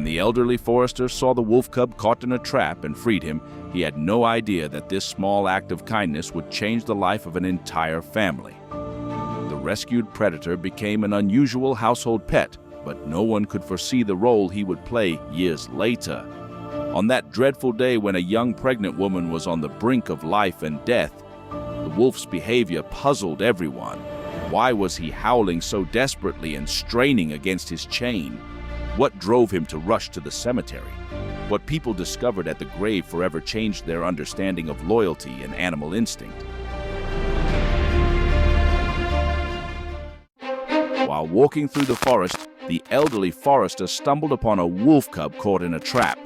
the elderly forester saw the wolf cub caught in a trap and freed him, he had no idea that this small act of kindness would change the life of an entire family. The rescued predator became an unusual household pet, but no one could foresee the role he would play years later. On that dreadful day when a young pregnant woman was on the brink of life and death, the wolf's behavior puzzled everyone. Why was he howling so desperately and straining against his chain? What drove him to rush to the cemetery? What people discovered at the grave forever changed their understanding of loyalty and animal instinct. While walking through the forest, the elderly forester stumbled upon a wolf cub caught in a trap.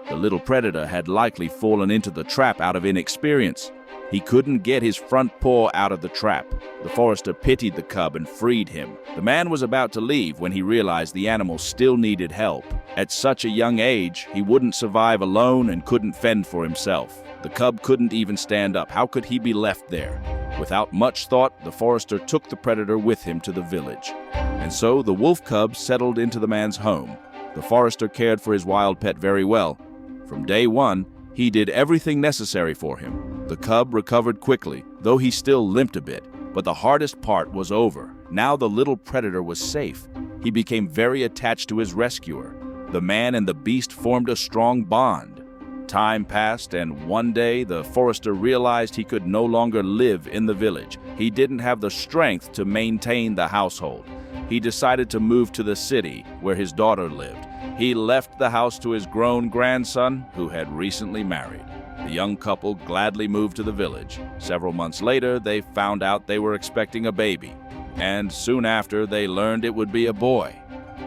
The little predator had likely fallen into the trap out of inexperience. He couldn't get his front paw out of the trap. The forester pitied the cub and freed him. The man was about to leave when he realized the animal still needed help. At such a young age, he wouldn't survive alone and couldn't fend for himself. The cub couldn't even stand up. How could he be left there? Without much thought, the forester took the predator with him to the village. And so the wolf cub settled into the man's home. The forester cared for his wild pet very well. From day one, he did everything necessary for him. The cub recovered quickly, though he still limped a bit. But the hardest part was over. Now the little predator was safe. He became very attached to his rescuer. The man and the beast formed a strong bond. Time passed, and one day the forester realized he could no longer live in the village. He didn't have the strength to maintain the household. He decided to move to the city where his daughter lived. He left the house to his grown grandson, who had recently married. The young couple gladly moved to the village. Several months later, they found out they were expecting a baby, and soon after, they learned it would be a boy.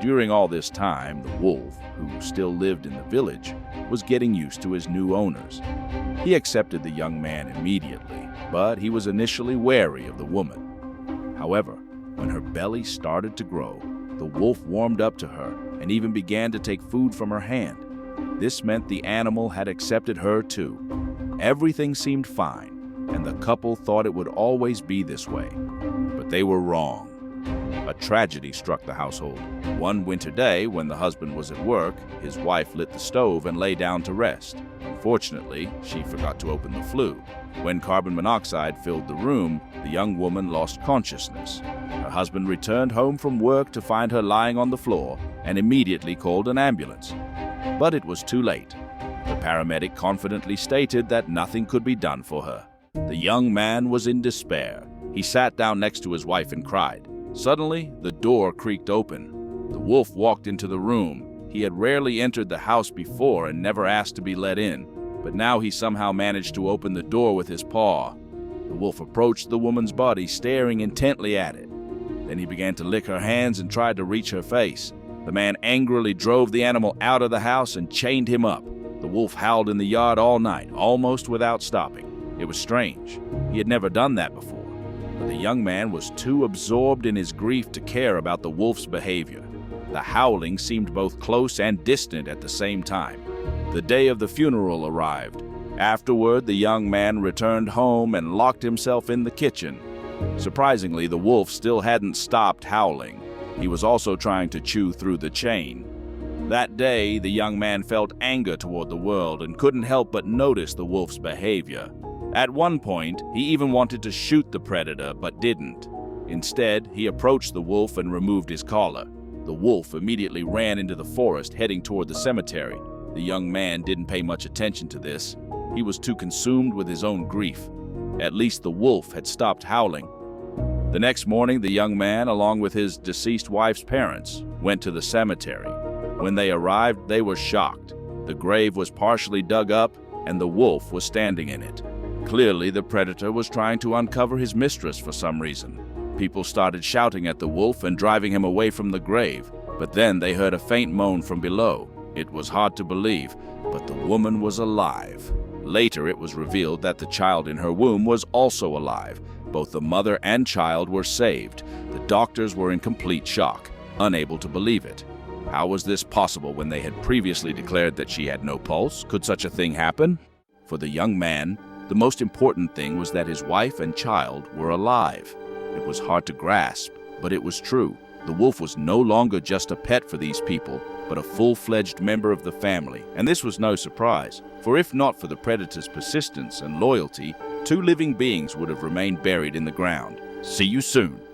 During all this time, the wolf, who still lived in the village, was getting used to his new owners. He accepted the young man immediately, but he was initially wary of the woman. However, when her belly started to grow, the wolf warmed up to her and even began to take food from her hand. This meant the animal had accepted her too. Everything seemed fine, and the couple thought it would always be this way. But they were wrong. A tragedy struck the household. One winter day, when the husband was at work, his wife lit the stove and lay down to rest. Unfortunately, she forgot to open the flue. When carbon monoxide filled the room, the young woman lost consciousness. Her husband returned home from work to find her lying on the floor and immediately called an ambulance. But it was too late. The paramedic confidently stated that nothing could be done for her. The young man was in despair. He sat down next to his wife and cried. Suddenly, the door creaked open. The wolf walked into the room. He had rarely entered the house before and never asked to be let in, but now he somehow managed to open the door with his paw. The wolf approached the woman's body, staring intently at it. Then he began to lick her hands and tried to reach her face. The man angrily drove the animal out of the house and chained him up. The wolf howled in the yard all night, almost without stopping. It was strange. He had never done that before. But the young man was too absorbed in his grief to care about the wolf's behavior. The howling seemed both close and distant at the same time. The day of the funeral arrived. Afterward, the young man returned home and locked himself in the kitchen. Surprisingly, the wolf still hadn't stopped howling. He was also trying to chew through the chain. That day, the young man felt anger toward the world and couldn't help but notice the wolf's behavior. At one point, he even wanted to shoot the predator, but didn't. Instead, he approached the wolf and removed his collar. The wolf immediately ran into the forest, heading toward the cemetery. The young man didn't pay much attention to this. He was too consumed with his own grief. At least the wolf had stopped howling. The next morning, the young man, along with his deceased wife's parents, went to the cemetery. When they arrived, they were shocked. The grave was partially dug up, and the wolf was standing in it. Clearly, the predator was trying to uncover his mistress for some reason. People started shouting at the wolf and driving him away from the grave, but then they heard a faint moan from below. It was hard to believe, but the woman was alive. Later, it was revealed that the child in her womb was also alive. Both the mother and child were saved. The doctors were in complete shock, unable to believe it. How was this possible when they had previously declared that she had no pulse? Could such a thing happen? For the young man, the most important thing was that his wife and child were alive. It was hard to grasp, but it was true. The wolf was no longer just a pet for these people, but a full-fledged member of the family. And this was no surprise, for if not for the predator's persistence and loyalty, two living beings would have remained buried in the ground. See you soon.